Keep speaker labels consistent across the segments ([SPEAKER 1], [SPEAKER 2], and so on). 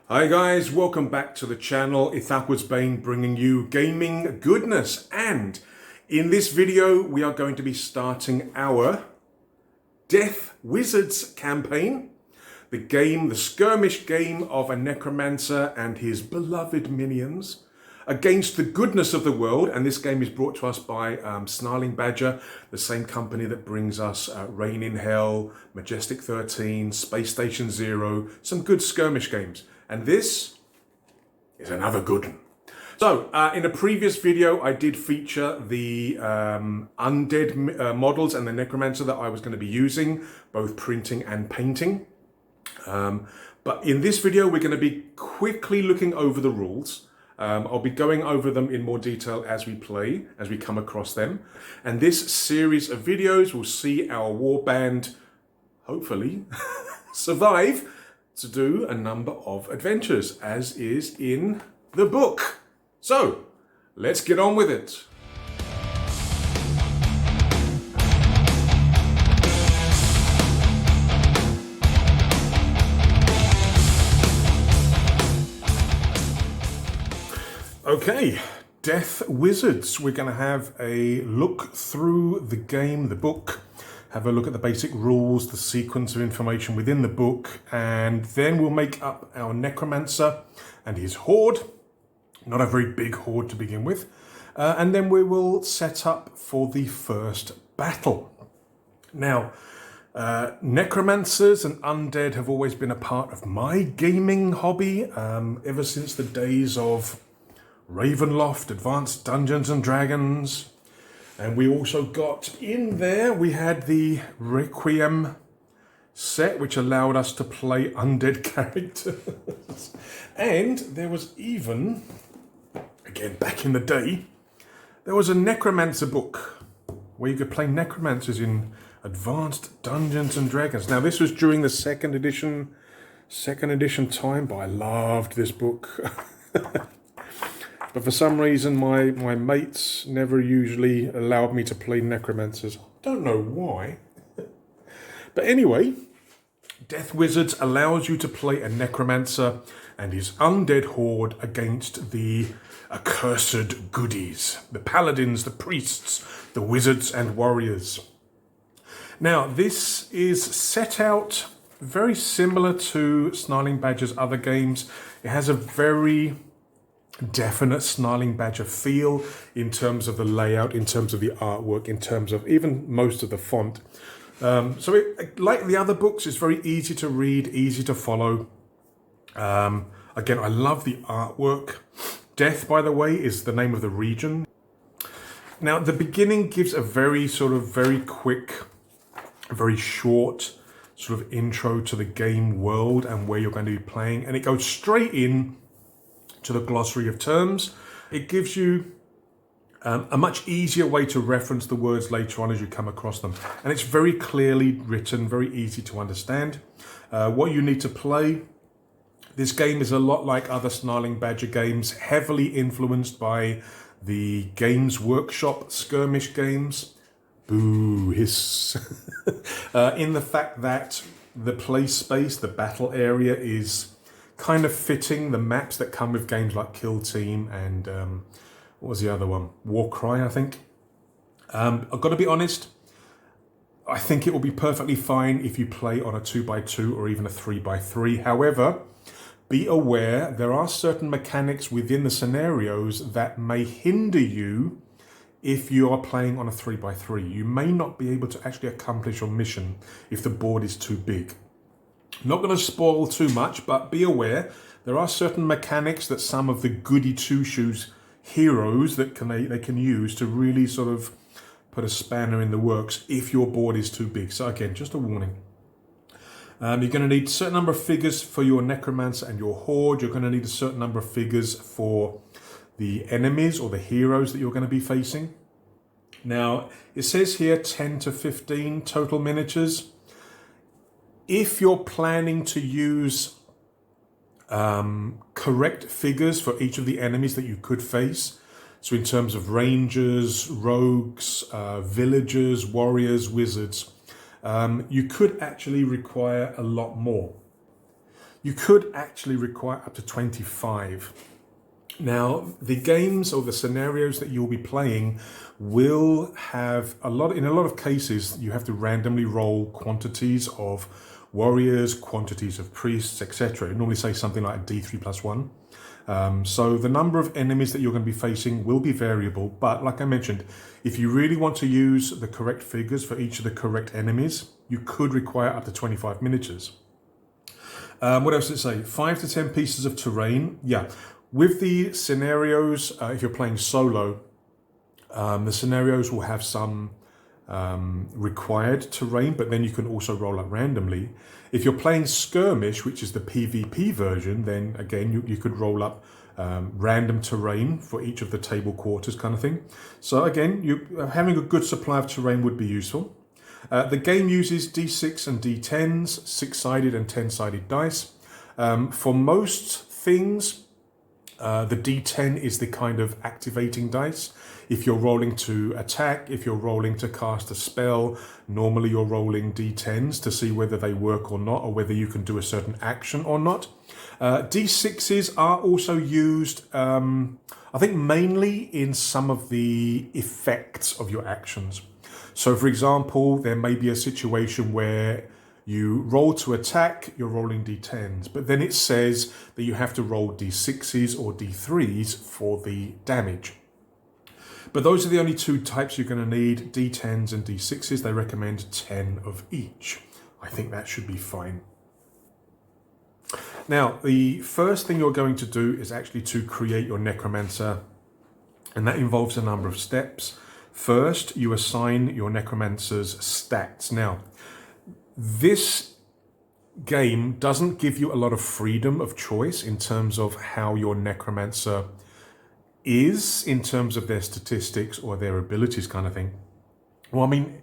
[SPEAKER 1] Hi guys, welcome back to the channel. It's Bane bringing you gaming goodness, and in this video we are going to be starting our Death Wizards campaign, the skirmish game of a necromancer and his beloved minions against the goodness of the world. And this game is brought to us by Snarlingbadger, the same company that brings us Reign in Hell, Majestic 13, Space Station Zero, some good skirmish games. And this is another good one. So, in a previous video, I did feature the undead models and the Necromancer that I was going to be using, both printing and painting. But in this video, we're going to be quickly looking over the rules. I'll be going over them in more detail as we play, as we come across them. And this series of videos will see our warband, hopefully, survive to do a number of adventures, as is in the book. So, let's get on with it. Okay, Death Wizards. We're going to have a look through the game, the book, have a look at the basic rules, the sequence of information within the book, and then we'll make up our Necromancer and his horde. Not a very big horde to begin with. And then we will set up for the first battle. Now, necromancers and undead have always been a part of my gaming hobby ever since the days of Ravenloft, Advanced Dungeons and Dragons. And we also got in there, we had the Requiem set, which allowed us to play undead characters. And there was even, again, back in the day, there was a Necromancer book where you could play necromancers in Advanced Dungeons and Dragons. Now, this was during the second edition time, but I loved this book. But for some reason, my mates never usually allowed me to play necromancers. Don't know why. But anyway, Death Wizards allows you to play a necromancer and his undead horde against the accursed goodies, the paladins, the priests, the wizards and warriors. Now, this is set out very similar to Snarlingbadger's other games. It has a very definite Snarlingbadger feel in terms of the layout, in terms of the artwork, in terms of even most of the font. So like the other books, it's very easy to read, easy to follow. Again, I love the artwork. Death, by the way, is the name of the region. Now, the beginning gives a very quick, very short sort of intro to the game world and where you're going to be playing. And it goes straight in to the glossary of terms. It gives you a much easier way to reference the words later on as you come across them. And it's very clearly written, very easy to understand. What you need to play. This game is a lot like other Snarlingbadger games, heavily influenced by the Games Workshop skirmish games. Boo, hiss. In the fact that the play space, the battle area is kind of fitting the maps that come with games like Kill Team and what was the other one? Warcry, I think. I've got to be honest, I think it will be perfectly fine if you play on a 2x2 or even a 3x3. However, be aware there are certain mechanics within the scenarios that may hinder you if you are playing on a 3x3. You may not be able to actually accomplish your mission if the board is too big. Not going to spoil too much, but be aware there are certain mechanics that some of the goody two-shoes heroes that they can use to really sort of put a spanner in the works if your board is too big. So again, just a warning. You're going to need a certain number of figures for your necromancer and your horde. You're going to need a certain number of figures for the enemies or the heroes that you're going to be facing. Now, it says here 10 to 15 total miniatures. If you're planning to use correct figures for each of the enemies that you could face, so in terms of rangers, rogues, villagers, warriors, wizards, you could actually require a lot more. You could actually require up to 25. Now, the games or the scenarios that you'll be playing will have in a lot of cases, you have to randomly roll quantities of warriors, quantities of priests, etc. It normally say something like a D3 plus 1. So the number of enemies that you're going to be facing will be variable, but like I mentioned, if you really want to use the correct figures for each of the correct enemies, you could require up to 25 miniatures. What else did it say? 5 to 10 pieces of terrain. Yeah, with the scenarios, if you're playing solo, the scenarios will have some required terrain, but then you can also roll up randomly. If you're playing Skirmish, which is the PvP version, then again you could roll up random terrain for each of the table quarters kind of thing. So again, having a good supply of terrain would be useful. The game uses D6 and D10s, 6-sided and 10-sided dice. For most things, the D10 is the kind of activating dice. If you're rolling to attack, if you're rolling to cast a spell, normally you're rolling D10s to see whether they work or not, or whether you can do a certain action or not. D6s are also used, I think, mainly in some of the effects of your actions. So, for example, there may be a situation where you roll to attack, you're rolling D10s, but then it says that you have to roll D6s or D3s for the damage. But those are the only two types you're going to need, D10s and D6s. They recommend 10 of each. I think that should be fine. Now, the first thing you're going to do is actually to create your Necromancer, and that involves a number of steps. First, you assign your Necromancer's stats. Now, this game doesn't give you a lot of freedom of choice in terms of how your Necromancer is, in terms of their statistics or their abilities kind of thing. Well, I mean,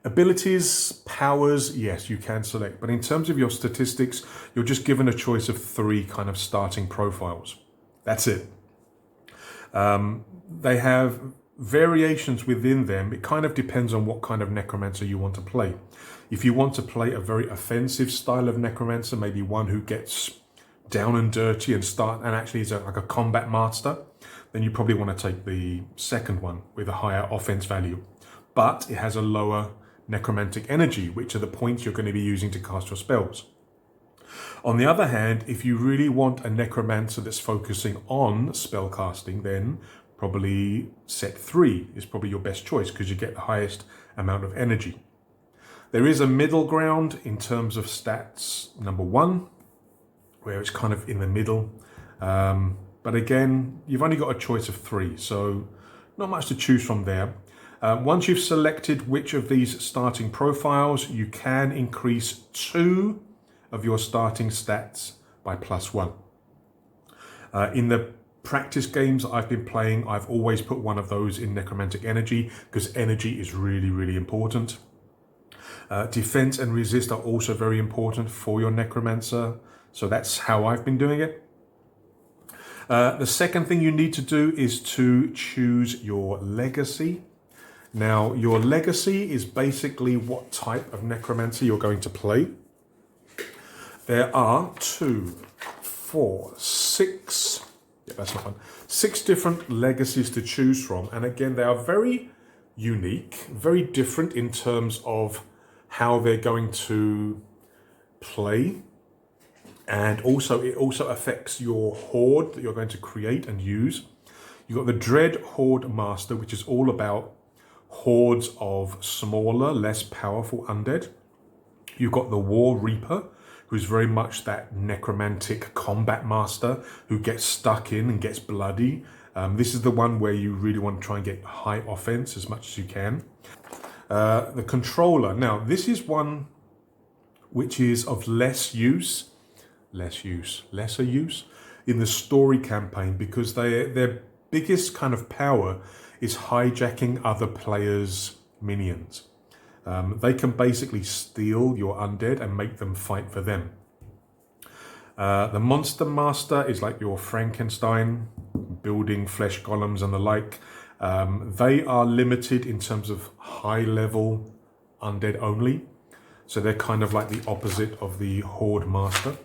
[SPEAKER 1] abilities, powers, yes, you can select. But in terms of your statistics, you're just given a choice of 3 kind of starting profiles. That's it. They have variations within them. It kind of depends on what kind of Necromancer you want to play. If you want to play a very offensive style of Necromancer, maybe one who gets down and dirty and actually is like a combat master, then you probably want to take the second one with a higher offense value. But it has a lower necromantic energy, which are the points you're going to be using to cast your spells. On the other hand, if you really want a Necromancer that's focusing on spell casting, then probably set 3 is probably your best choice because you get the highest amount of energy. There is a middle ground in terms of stats, number 1, where it's kind of in the middle. But again, you've only got a choice of 3, so not much to choose from there. Once you've selected which of these starting profiles, you can increase 2 of your starting stats by +1. In the practice games I've been playing, I've always put one of those in necromantic energy because energy is really, really important. Defense and resist are also very important for your Necromancer, so that's how I've been doing it. The second thing you need to do is to choose your legacy. Now, your legacy is basically what type of Necromancer you're going to play. There are 2, 4, 6, yeah, that's not one, 6 different legacies to choose from. And again, they are very unique, very different in terms of how they're going to play. And also, it also affects your horde that you're going to create and use. You've got the Dread Horde Master, which is all about hordes of smaller, less powerful undead. You've got the War Reaper, who's very much that necromantic combat master who gets stuck in and gets bloody. This is the one where you really want to try and get high offense as much as you can. The Controller. Now, this is one which is of lesser use in the story campaign, because their biggest kind of power is hijacking other players' minions. They can basically steal your undead and make them fight for them. The Monster Master is like your Frankenstein, building flesh golems and the like. They are limited in terms of high level undead only. So they're kind of like the opposite of the Horde Master.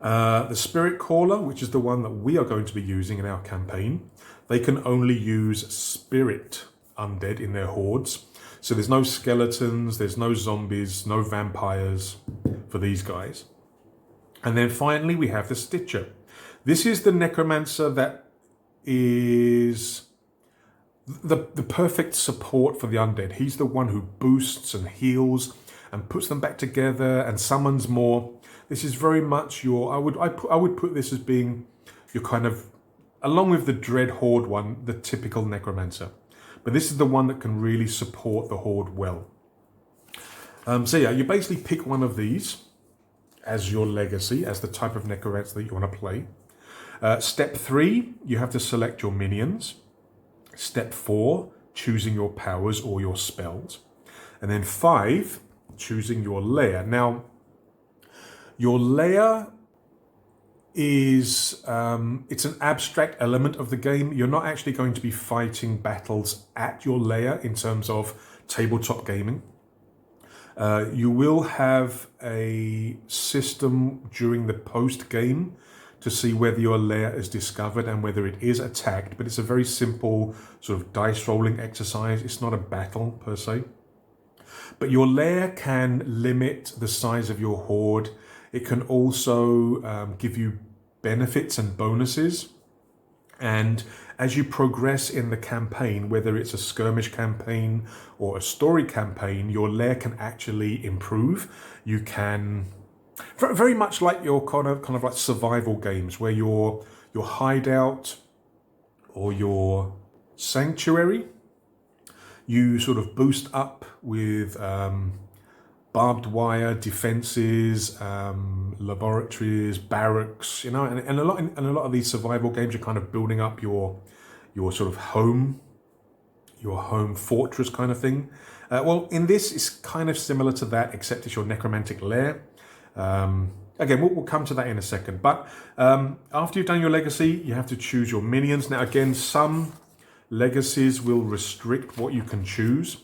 [SPEAKER 1] The Spirit Caller, which is the one that we are going to be using in our campaign, they can only use spirit undead in their hordes. So there's no skeletons, there's no zombies, no vampires for these guys. And then finally we have the Stitcher. This is the Necromancer that is the perfect support for the undead. He's the one who boosts and heals and puts them back together and summons more. This is very much your, I would put this as being your kind of, along with the Dread Horde one, the typical Necromancer. But this is the one that can really support the Horde well. So yeah, you basically pick one of these as your legacy, as the type of Necromancer that you want to play. Step 3, you have to select your minions. Step 4, choosing your powers or your spells. And then 5, choosing your lair. Now, your lair is, it's an abstract element of the game. You're not actually going to be fighting battles at your lair in terms of tabletop gaming. You will have a system during the post-game to see whether your lair is discovered and whether it is attacked, but it's a very simple sort of dice rolling exercise. It's not a battle per se. But your lair can limit the size of your horde. It can also give you benefits and bonuses. And as you progress in the campaign, whether it's a skirmish campaign or a story campaign, your lair can actually improve. You can, very much like your kind of like survival games, where your hideout or your sanctuary, you sort of boost up with barbed wire defenses, laboratories, barracks, you know, and a lot of these survival games, you're kind of building up your sort of home fortress kind of thing. Well, in this, it's kind of similar to that, except it's your necromantic lair. Again, we'll come to that in a second. But after you've done your legacy, you have to choose your minions. Now, again, some legacies will restrict what you can choose.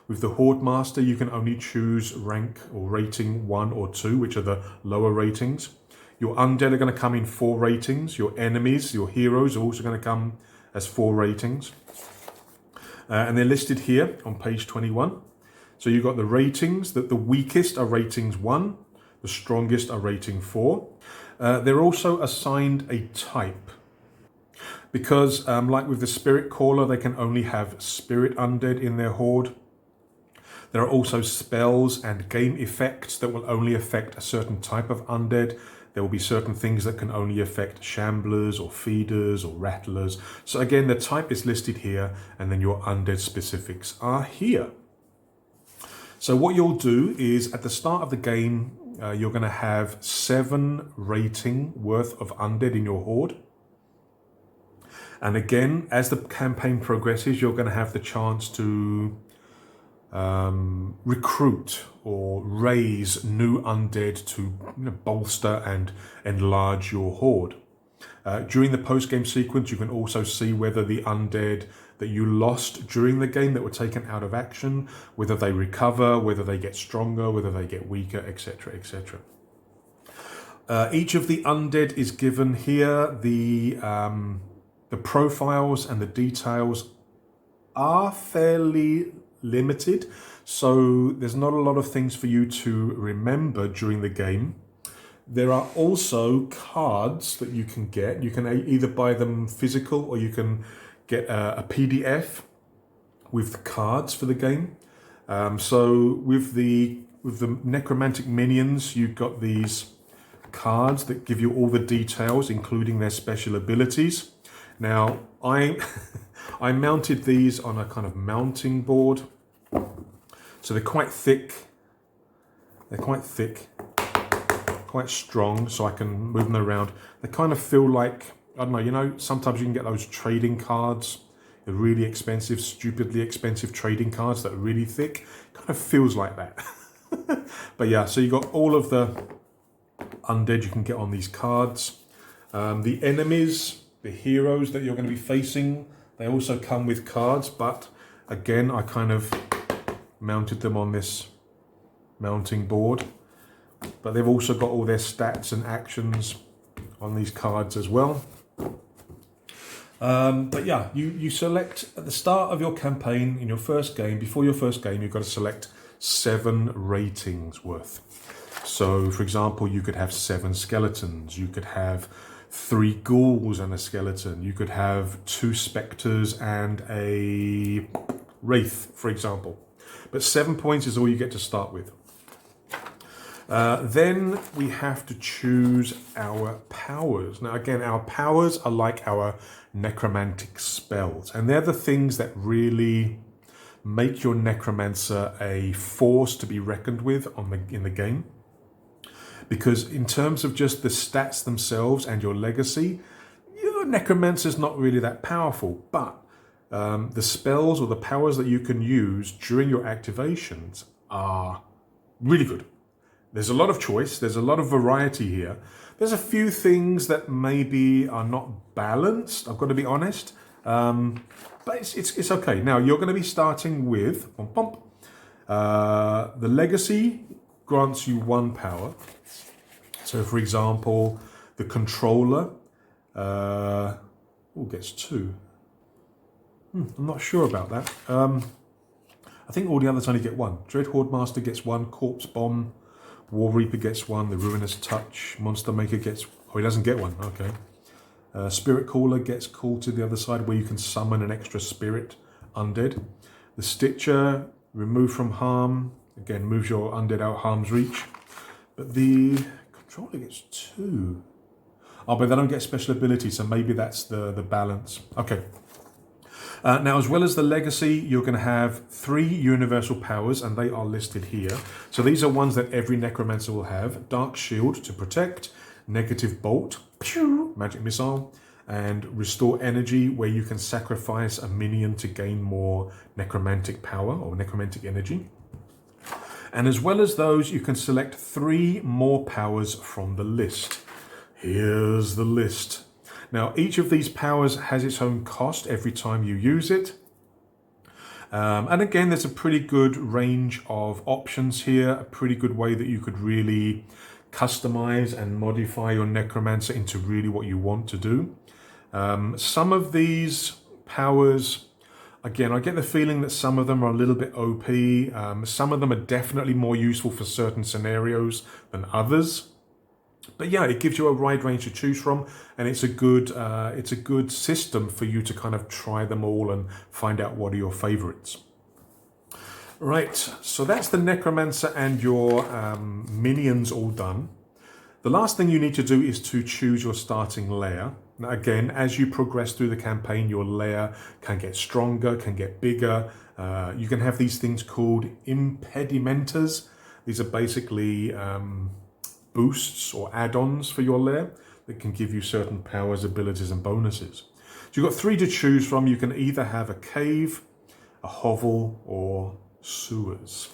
[SPEAKER 1] With the Horde Master, you can only choose rank or rating 1 or 2, which are the lower ratings. Your undead are going to come in 4 ratings. Your enemies, your heroes, are also going to come as 4 ratings. And they're listed here on page 21. So you've got the ratings, that the weakest are ratings 1, the strongest are rating 4. They're also assigned a type. Because, like with the Spirit Caller, they can only have spirit undead in their horde. There are also spells and game effects that will only affect a certain type of undead. There will be certain things that can only affect shamblers or feeders or rattlers. So again, the type is listed here, and then your undead specifics are here. So what you'll do is, at the start of the game, you're going to have 7 rating worth of undead in your horde. And again, as the campaign progresses, you're going to have the chance to recruit or raise new undead to bolster and enlarge your horde. During the post-game sequence, you can also see whether the undead that you lost during the game that were taken out of action, whether they recover, whether they get stronger, whether they get weaker, etc., etc. Each of the undead is given here. The profiles and the details are fairly limited, so there's not a lot of things for you to remember during the game. There are also cards that you can get. You can either buy them physical, or you can get a PDF with the cards for the game. So with the necromantic minions, you've got these cards that give you all the details, including their special abilities. Now, I mounted these on a kind of mounting board. So they're quite thick. Quite strong, so I can move them around. They kind of feel like, I don't know, you know, sometimes you can get those trading cards, the really expensive, stupidly expensive trading cards that are really thick. Kind of feels like that. But yeah, so you got all of the undead you can get on these cards. The enemies, the heroes that you're going to be facing, they also come with cards, but again, I kind of mounted them on this mounting board. But they've also got all their stats and actions on these cards as well. But yeah, you select at the start of your campaign in your first game. Before your first game, you've got to select 7 ratings worth. So, for example, you could have 7 skeletons. You could have 3 ghouls and a skeleton. You could have 2 spectres and a wraith, for example. But 7 points is all you get to start with. Then we have to choose our powers. Now, again, our powers are like our necromantic spells, and they're the things that really make your necromancer a force to be reckoned with in the game. Because in terms of just the stats themselves and your legacy, your necromancer's not really that powerful, but the spells or the powers that you can use during your activations are really good. There's a lot of choice. There's a lot of variety here. There's a few things that maybe are not balanced, I've got to be honest. But it's okay. Now, you're going to be starting with the legacy grants you 1 power. So, for example, the controller gets 2. I'm not sure about that. I think all the others only get 1. Dread Horde Master gets 1. Corpse Bomb. War Reaper gets 1. The Ruinous Touch. Monster Maker gets... Oh, he doesn't get 1. Okay. Spirit Caller gets called to the other side where you can summon an extra spirit undead. The Stitcher, remove from harm. Again, moves your undead out harm's reach. But the controller gets 2. Oh, but they don't get special ability, so maybe that's the balance. Okay. Now, as well as the legacy, you're going to have 3 universal powers, and they are listed here. So these are ones that every necromancer will have. Dark Shield to protect, Negative Bolt, pew, magic missile, and Restore Energy, where you can sacrifice a minion to gain more necromantic power or necromantic energy. And as well as those, you can select 3 more powers from the list. Here's the list. Now, each of these powers has its own cost every time you use it. And again, there's a pretty good range of options here, a pretty good way that you could really customize and modify your necromancer into really what you want to do. Some of these powers, again, I get the feeling that some of them are a little bit OP. Some of them are definitely more useful for certain scenarios than others. But yeah, it gives you a wide range to choose from, and it's a good system for you to kind of try them all and find out what are your favorites. Right, so that's the necromancer and your minions all done. The last thing you need to do is to choose your starting layer. Now, again, as you progress through the campaign, your layer can get stronger, can get bigger. You can have these things called impedimenters. These are basically boosts or add-ons for your lair that can give you certain powers, abilities, and bonuses. So you've got 3 to choose from. You can either have a cave, a hovel, or sewers.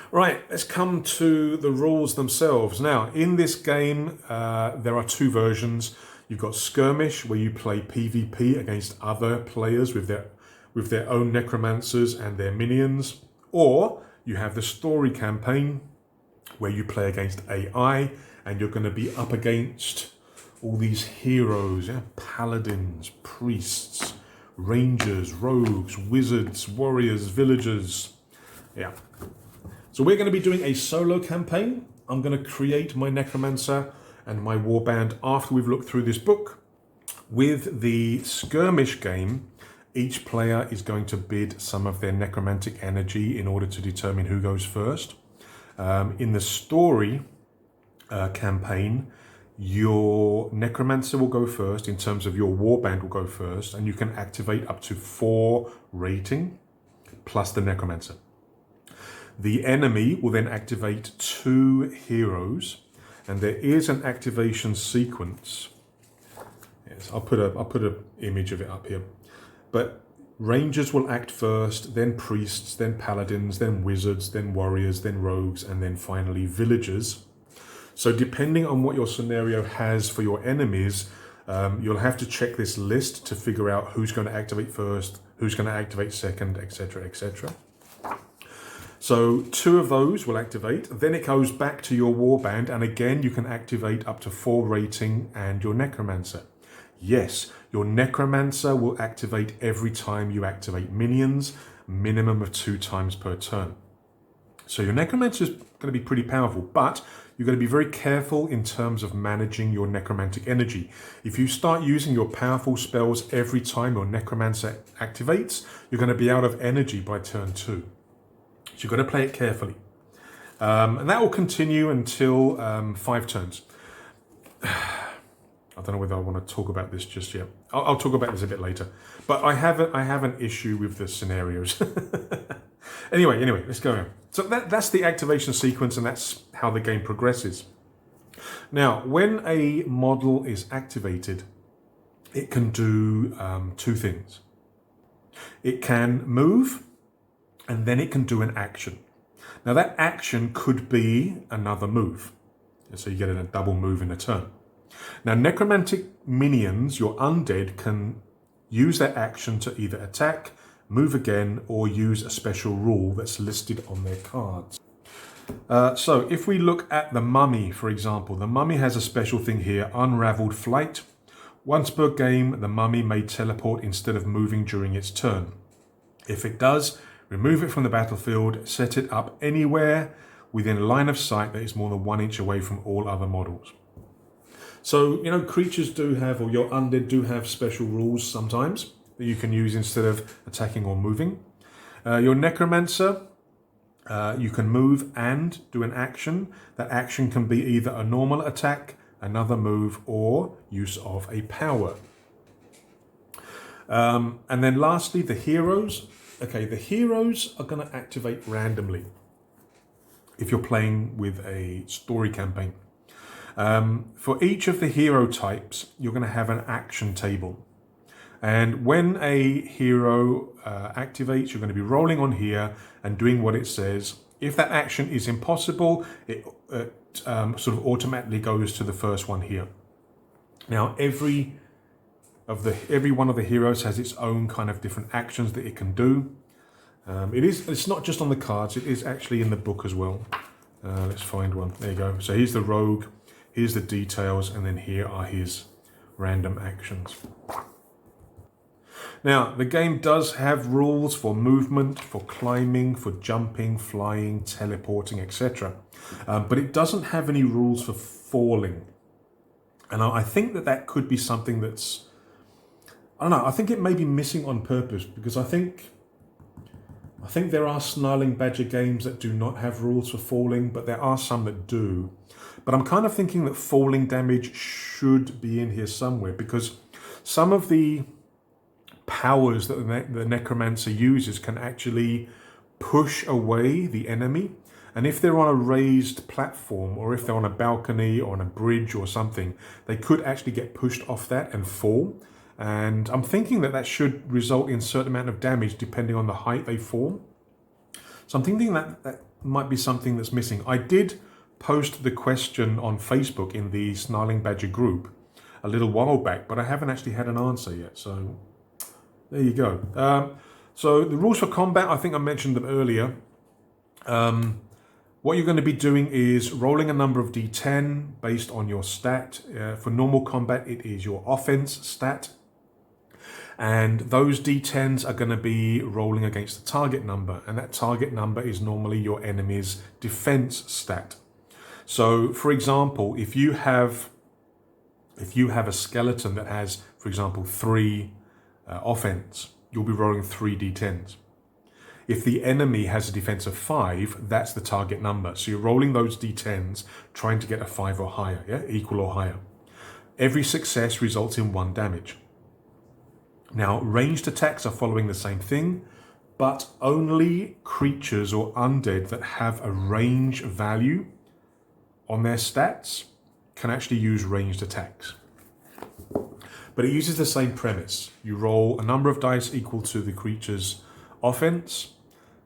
[SPEAKER 1] Right, let's come to the rules themselves. Now, in this game, there are 2 versions. You've got Skirmish, where you play PvP against other players with their own necromancers and their minions, or you have the story campaign, where you play against AI, and you're going to be up against all these heroes, paladins, priests, rangers, rogues, wizards, warriors, villagers. Yeah. So we're going to be doing a solo campaign. I'm going to create my necromancer and my warband after we've looked through this book. With the Skirmish game, each player is going to bid some of their necromantic energy in order to determine who goes first. In the story campaign, your necromancer will go first. In terms of your warband will go first, and you can activate up to 4 rating plus the necromancer. The enemy will then activate 2 heroes, and there is an activation sequence. Yes, I'll put an image of it up here. But rangers will act first, then priests, then paladins, then wizards, then warriors, then rogues, and then finally villagers. So depending on what your scenario has for your enemies, you'll have to check this list to figure out who's going to activate first, who's going to activate second, etc., etc. So 2 of those will activate. Then it goes back to your warband, and again you can activate up to 4 rating and your Necromancer. Yes, your Necromancer will activate every time you activate minions, minimum of 2 times per turn. So your Necromancer is going to be pretty powerful, but you're going to be very careful in terms of managing your necromantic energy. If you start using your powerful spells every time your Necromancer activates, you're going to be out of energy by turn 2. So you've got to play it carefully. And that will continue until 5 turns. I don't know whether I want to talk about this just yet. I'll talk about this a bit later. But I have an issue with the scenarios. Anyway, let's go on. So that's the activation sequence, and that's how the game progresses. Now, when a model is activated, it can do 2 things. It can move, and then it can do an action. Now, that action could be another move. So you get a double move in a turn. Now, necromantic minions, your undead, can use their action to either attack, move again, or use a special rule that's listed on their cards. So if we look at the mummy, for example, the mummy has a special thing here, unraveled flight. Once per game, the mummy may teleport instead of moving during its turn. If it does, remove it from the battlefield, set it up anywhere within a line of sight that is more than 1 inch away from all other models. So, creatures do have, or your undead do have special rules sometimes that you can use instead of attacking or moving. Your Necromancer, you can move and do an action. That action can be either a normal attack, another move, or use of a power. And then lastly, the heroes. Okay, the heroes are going to activate randomly if you're playing with a story campaign. For each of the hero types, you're going to have an action table. And when a hero activates, you're going to be rolling on here and doing what it says. If that action is impossible, it sort of automatically goes to the first one here. Now, every one of the heroes has its own kind of different actions that it can do. It's not just on the cards, it is actually in the book as well. Let's find one. There you go. So here's the rogue, here's the details, and then here are his random actions. Now, the game does have rules for movement, for climbing, for jumping, flying, teleporting, etc. But it doesn't have any rules for falling. And I think that could be something that's, I don't know, I think it may be missing on purpose, because I think there are snarlingbadger games that do not have rules for falling, but there are some that do. But I'm kind of thinking that falling damage should be in here somewhere, because some of the powers that the Necromancer uses can actually push away the enemy. And if they're on a raised platform, or if they're on a balcony or on a bridge or something, they could actually get pushed off that and fall. And I'm thinking that should result in a certain amount of damage depending on the height they fall. So I'm thinking that might be something that's missing. I did post the question on Facebook in the Snarlingbadger group a little while back, but I haven't actually had an answer yet. So there you go. So the rules for combat, I think I mentioned them earlier. What you're going to be doing is rolling a number of d10 based on your stat. For normal combat, it is your offense stat. And those d10s are going to be rolling against the target number. And that target number is normally your enemy's defense stat. So, for example, if you have a skeleton that has, for example, 3 offense, you'll be rolling 3 d10s. If the enemy has a defense of 5, that's the target number. So you're rolling those d10s, trying to get a 5 or higher, yeah, equal or higher. Every success results in 1 damage. Now, ranged attacks are following the same thing, but only creatures or undead that have a range value on their stats can actually use ranged attacks. But it uses the same premise. You roll a number of dice equal to the creature's offense,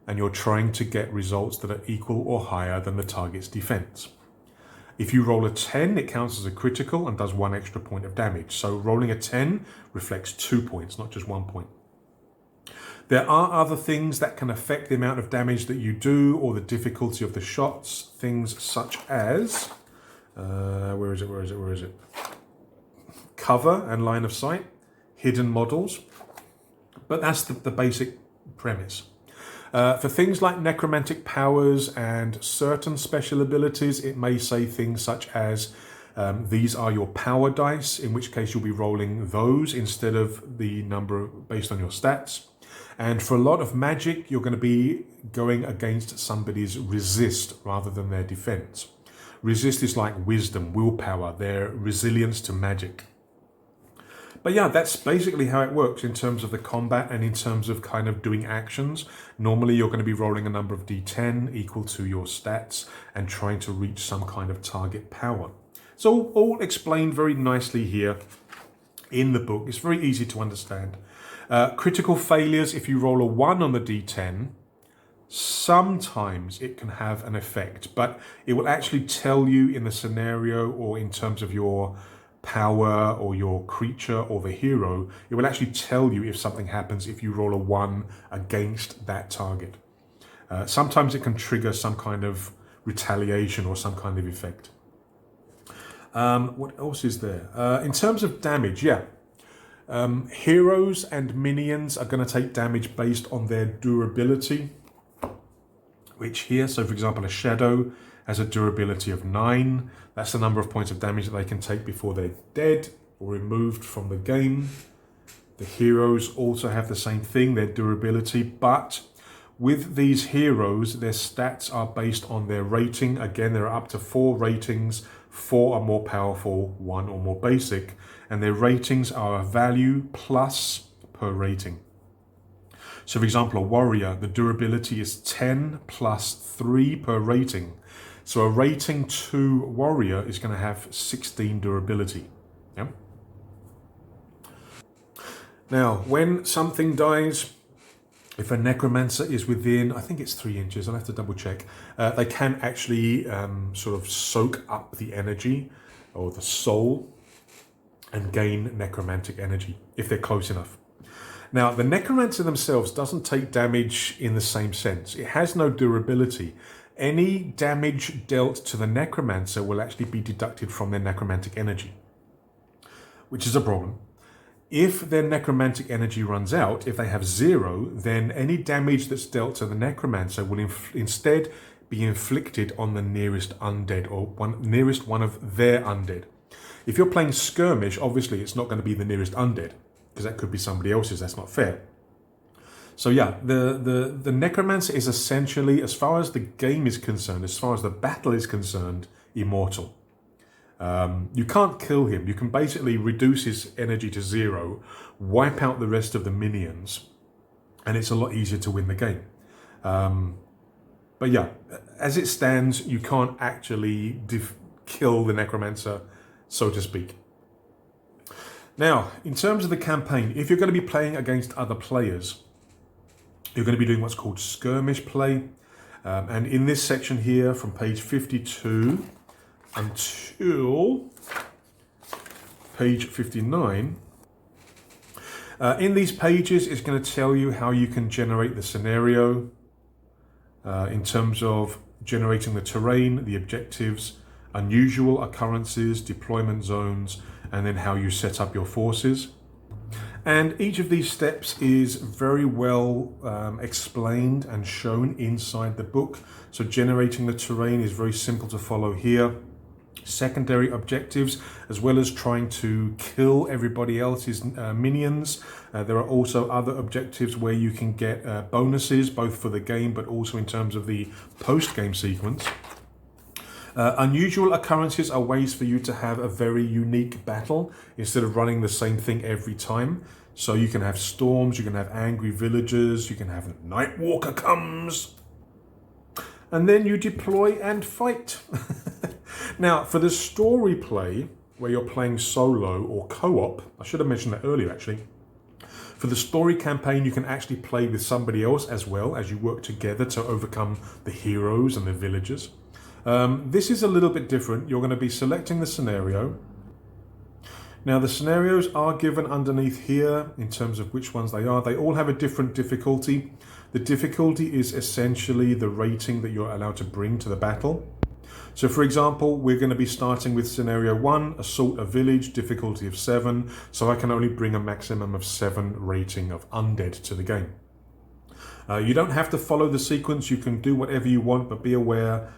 [SPEAKER 1] and you're trying to get results that are equal or higher than the target's defense. If you roll a 10, it counts as a critical and does 1 extra point of damage. So rolling a 10 reflects 2 points, not just 1 point. There are other things that can affect the amount of damage that you do or the difficulty of the shots. Things such as, where is it? Cover and line of sight, hidden models. But that's the basic premise. For things like necromantic powers and certain special abilities, it may say things such as these are your power dice, in which case you'll be rolling those instead of the number based on your stats. And for a lot of magic, you're going to be going against somebody's resist rather than their defense. Resist is like wisdom, willpower, their resilience to magic. But yeah, that's basically how it works in terms of the combat and in terms of kind of doing actions. Normally, you're going to be rolling a number of d10 equal to your stats and trying to reach some kind of target power. So all explained very nicely here in the book. It's very easy to understand. Critical failures, if you roll a 1 on the d10, sometimes it can have an effect, but it will actually tell you in the scenario or in terms of your power or your creature or the hero, it will actually tell you if something happens if you roll a 1 against that target. Sometimes it can trigger some kind of retaliation or some kind of effect. What else is there? In terms of damage, yeah. Heroes and minions are going to take damage based on their durability, which here, so for example, a shadow has a durability of 9. That's the number of points of damage that they can take before they're dead or removed from the game. The heroes also have the same thing, their durability, but with these heroes, their stats are based on their rating. Again, there are up to 4 ratings. 4 are more powerful, 1 or more basic, and their ratings are a value plus per rating. So for example, a warrior, the durability is 10 plus 3 per rating. So a rating 2 warrior is going to have 16 durability. Yeah? Now, when something dies, if a necromancer is within, I think it's 3 inches, I'll have to double check, they can actually sort of soak up the energy or the soul and gain necromantic energy if they're close enough. Now, the necromancer themselves doesn't take damage in the same sense. It has no durability. Any damage dealt to the necromancer will actually be deducted from their necromantic energy, which is a problem. If their necromantic energy runs out, if they have 0, then any damage that's dealt to the necromancer will instead be inflicted on the nearest undead or nearest one of their undead. If you're playing Skirmish, obviously it's not going to be the nearest undead, because that could be somebody else's. That's not fair. So yeah, the necromancer is essentially, as far as the game is concerned, as far as the battle is concerned, immortal. You can't kill him. You can basically reduce his energy to 0, wipe out the rest of the minions, and it's a lot easier to win the game. But yeah, as it stands, you can't actually kill the necromancer, so to speak. Now, in terms of the campaign, if you're going to be playing against other players, you're going to be doing what's called skirmish play. And in this section here, from page 52 until page 59, in these pages, it's going to tell you how you can generate the scenario in terms of generating the terrain, the objectives, unusual occurrences, deployment zones, and then how you set up your forces. And each of these steps is very well explained and shown inside the book. So generating the terrain is very simple to follow here. Secondary objectives, as well as trying to kill everybody else's minions. There are also other objectives where you can get bonuses, both for the game, but also in terms of the post-game sequence. Unusual occurrences are ways for you to have a very unique battle instead of running the same thing every time. So you can have storms, you can have angry villagers, you can have a night walker comes, and then you deploy and fight. Now, for the story play, where you're playing solo or co-op, I should have mentioned that earlier actually. For the story campaign, you can actually play with somebody else as well as you work together to overcome the heroes and the villagers. This is a little bit different. You're going to be selecting the scenario. Now the scenarios are given underneath here in terms of which ones they are. They all have a different difficulty. The difficulty is essentially the rating that you're allowed to bring to the battle. So for example, we're going to be starting with scenario 1, assault a village, difficulty of 7. So I can only bring a maximum of 7 rating of undead to the game. You don't have to follow the sequence. You can do whatever you want, but be aware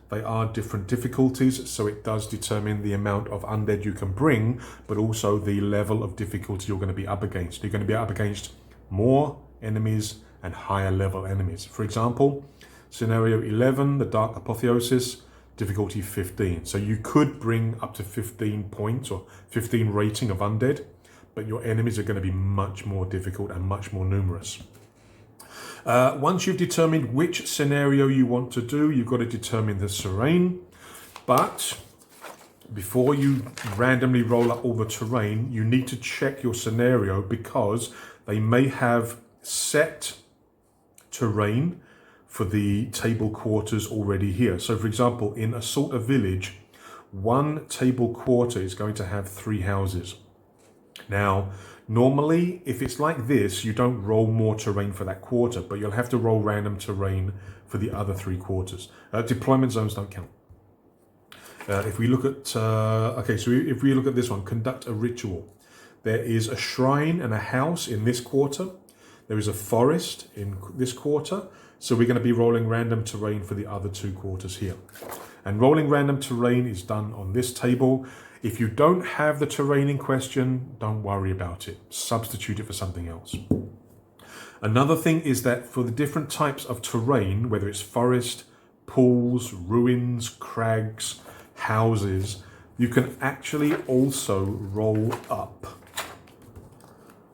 [SPEAKER 1] they are different difficulties, so it does determine the amount of undead you can bring, but also the level of difficulty you're going to be up against. You're going to be up against more enemies and higher level enemies. For example, scenario 11, the Dark Apotheosis, difficulty 15. So you could bring up to 15 points or 15 rating of undead, but your enemies are going to be much more difficult and much more numerous. Once you've determined which scenario you want to do, you've got to determine the terrain. But before you randomly roll up all the terrain, you need to check your scenario because they may have set terrain for the table quarters already here. So for example, in Assault a Village, one table quarter is going to have 3 houses. Now, normally, if it's like this, you don't roll more terrain for that quarter, but you'll have to roll random terrain for the other 3 quarters. Deployment zones don't count. If we look at, if we look at this one, conduct a ritual. There is a shrine and a house in this quarter. There is a forest in this quarter. So we're going to be rolling random terrain for the other 2 quarters here. And rolling random terrain is done on this table. If you don't have the terrain in question, don't worry about it. Substitute it for something else. Another thing is that for the different types of terrain, whether it's forest, pools, ruins, crags, houses, you can actually also roll up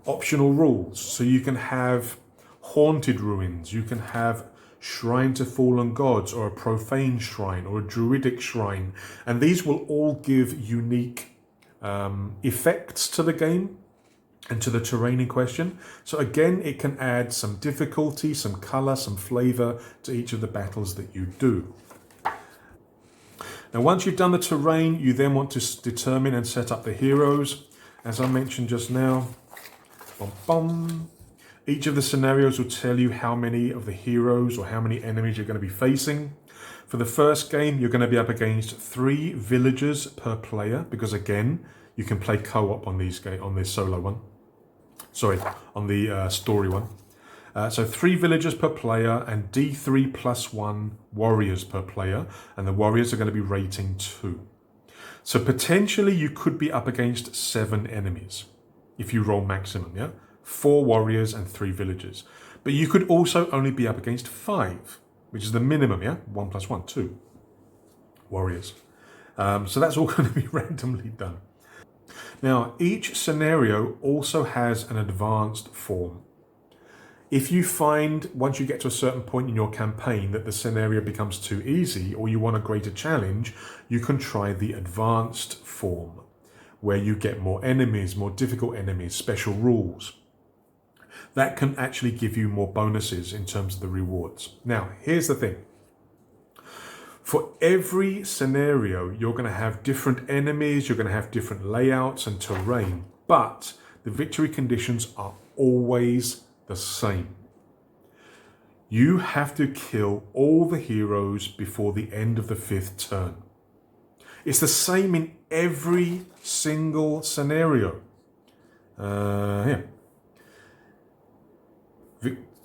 [SPEAKER 1] optional rules. So you can have haunted ruins, you can have shrine to fallen gods, or a profane shrine, or a druidic shrine, and these will all give unique effects to the game and to the terrain in question. So again, it can add some difficulty, some color, some flavor to each of the battles that you do. Now once you've done the terrain, you then want to determine and set up the heroes. As I mentioned just now, each of the scenarios will tell you how many of the heroes or how many enemies you're going to be facing. For the first game, you're going to be up against 3 villagers per player, because again, you can play co-op on this solo one. Sorry, on the story one. So 3 villagers per player and D3 plus 1 warriors per player, and the warriors are going to be rating 2. So potentially you could be up against 7 enemies if you roll maximum, yeah? 4 warriors and 3 villagers. But you could also only be up against 5, which is the minimum, yeah? 1 plus 1, 2 warriors. So that's all going to be randomly done. Now, each scenario also has an advanced form. If you find, once you get to a certain point in your campaign, that the scenario becomes too easy or you want a greater challenge, you can try the advanced form, where you get more enemies, more difficult enemies, special rules. That can actually give you more bonuses in terms of the rewards. Now, here's the thing. For every scenario, you're going to have different enemies, you're going to have different layouts and terrain, but the victory conditions are always the same. You have to kill all the heroes before the end of the 5th turn. It's the same in every single scenario.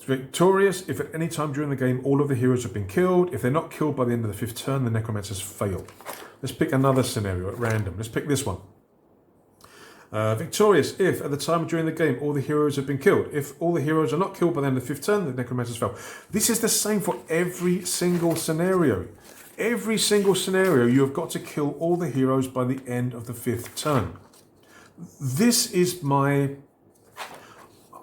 [SPEAKER 1] Victorious if at any time during the game all of the heroes have been killed. If they're not killed by the end of the 5th turn, the Necromancers fail. Let's pick another scenario at random. Let's pick this one. Victorious if at the time during the game all the heroes have been killed. If all the heroes are not killed by the end of the 5th turn, the Necromancers fail. This is the same for every single scenario. Every single scenario, you have got to kill all the heroes by the end of the 5th turn. This is my...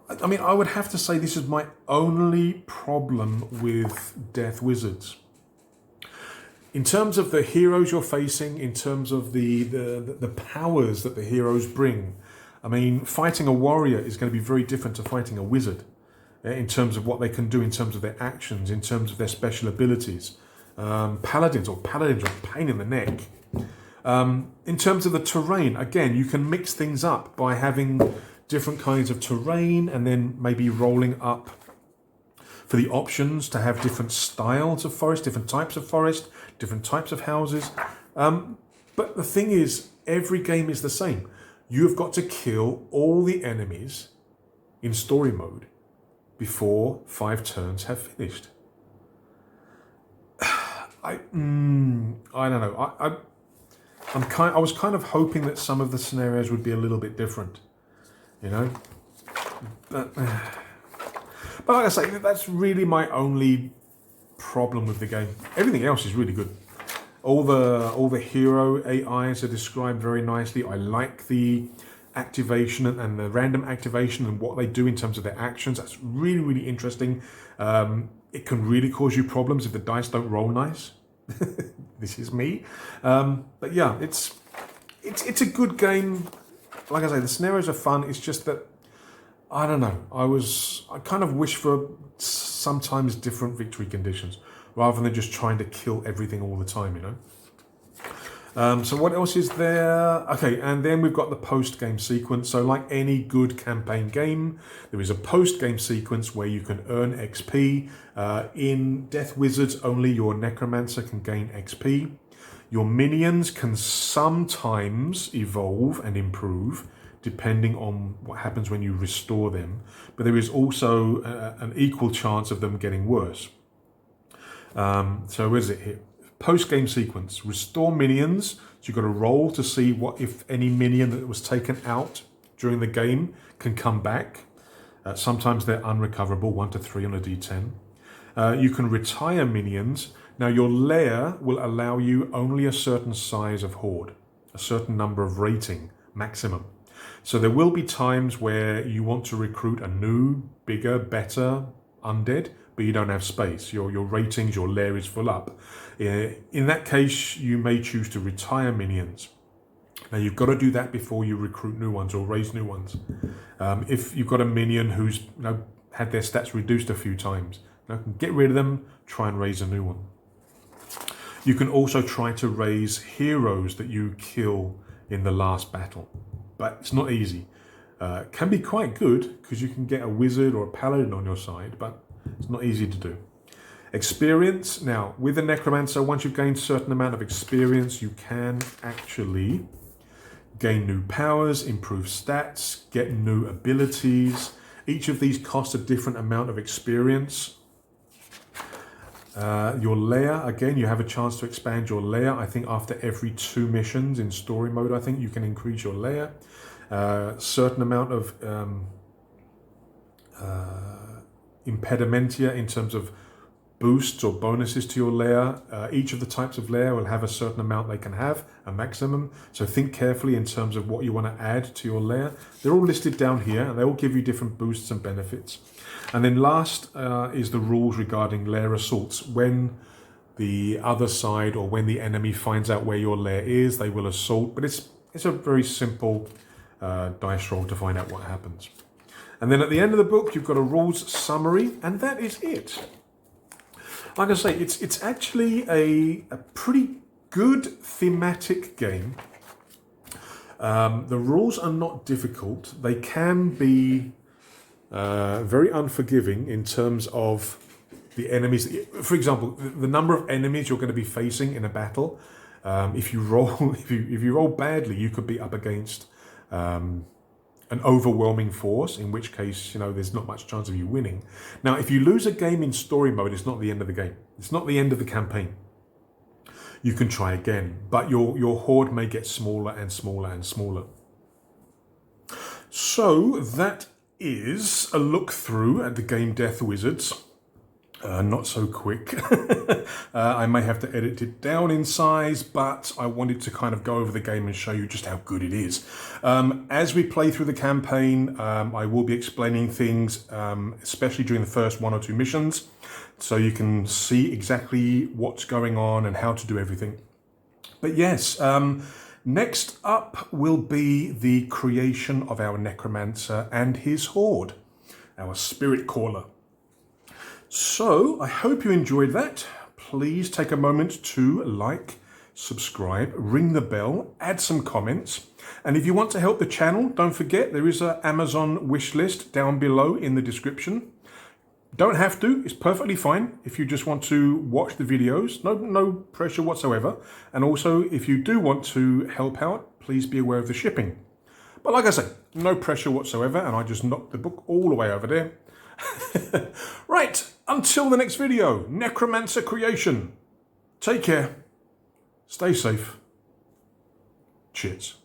[SPEAKER 1] I would have to say this is my only problem with Death Wizards. In terms of the heroes you're facing, in terms of the powers that the heroes bring, I mean, fighting a warrior is going to be very different to fighting a wizard in terms of what they can do, in terms of their actions, in terms of their special abilities. Paladins are a pain in the neck. In terms of the terrain, again, you can mix things up by having different kinds of terrain and then maybe rolling up for the options to have different styles of forest, different types of forest, different types of houses. But the thing is, every game is the same. You've got to kill all the enemies in story mode before 5 turns have finished. I don't know. I was kind of hoping that some of the scenarios would be a little bit different, you know. But like I say, that's really my only problem with the game. Everything else is really good. All the hero AIs are described very nicely. I like the activation and the random activation and what they do in terms of their actions. That's really, really interesting. It can really cause you problems if the dice don't roll nice. This is me. But yeah, it's a good game. Like I say, the scenarios are fun. It's just that, I don't know. I kind of wish for sometimes different victory conditions rather than just trying to kill everything all the time, you know. So what else is there? Okay, and then we've got the post-game sequence. So like any good campaign game, there is a post-game sequence where you can earn XP. In Death Wizards, only your Necromancer can gain XP. Your minions can sometimes evolve and improve, depending on what happens when you restore them. But there is also an equal chance of them getting worse. So where is it here? Post-game sequence. Restore minions. So you've got to roll to see what if any minion that was taken out during the game can come back. Sometimes they're unrecoverable, 1 to 3 on a d10. You can retire minions. Now your lair will allow you only a certain size of horde, a certain number of rating maximum. So there will be times where you want to recruit a new, bigger, better undead, but you don't have space. Your ratings, your lair is full up. In that case, you may choose to retire minions. Now you've got to do that before you recruit new ones or raise new ones. If you've got a minion who's had their stats reduced a few times, get rid of them, try and raise a new one. You can also try to raise heroes that you kill in the last battle, but it's not easy. It can be quite good because you can get a wizard or a paladin on your side, but it's not easy to do. Experience. Now, with the Necromancer, once you've gained a certain amount of experience, you can actually gain new powers, improve stats, get new abilities. Each of these costs a different amount of experience. Your lair, again, you have a chance to expand your lair. I think after every 2 missions in story mode, I think you can increase your lair. Certain amount of impedimenta in terms of boosts or bonuses to your lair. Each of the types of lair will have a certain amount they can have, a maximum. So think carefully in terms of what you want to add to your lair. They're all listed down here and they all give you different boosts and benefits. And then last is the rules regarding lair assaults. When the other side or when the enemy finds out where your lair is, they will assault. But it's a very simple dice roll to find out what happens. And then at the end of the book, you've got a rules summary, and that is it. Like I say, it's actually a pretty good thematic game. The rules are not difficult. They can be very unforgiving in terms of the enemies. For example, the number of enemies you're going to be facing in a battle. If you roll badly, you could be up against an overwhelming force, in which case, there's not much chance of you winning. Now, if you lose a game in story mode, it's not the end of the game. It's not the end of the campaign. You can try again, but your horde may get smaller and smaller and smaller. So that is a look through at the game Death Wizards. Not so quick. I may have to edit it down in size, but I wanted to kind of go over the game and show you just how good it is. As we play through the campaign, I will be explaining things, especially during the first 1 or 2 missions, so you can see exactly what's going on and how to do everything. But yes, next up will be the creation of our Necromancer and his horde, our spirit caller. So, I hope you enjoyed that. Please take a moment to like, subscribe, ring the bell, add some comments. And if you want to help the channel, don't forget there is an Amazon wish list down below in the description. Don't have to, it's perfectly fine if you just want to watch the videos, no pressure whatsoever. And also if you do want to help out, please be aware of the shipping. But like I say, no pressure whatsoever, and I just knocked the book all the way over there. Right, until the next video, Necromancer creation. Take care, stay safe, cheers.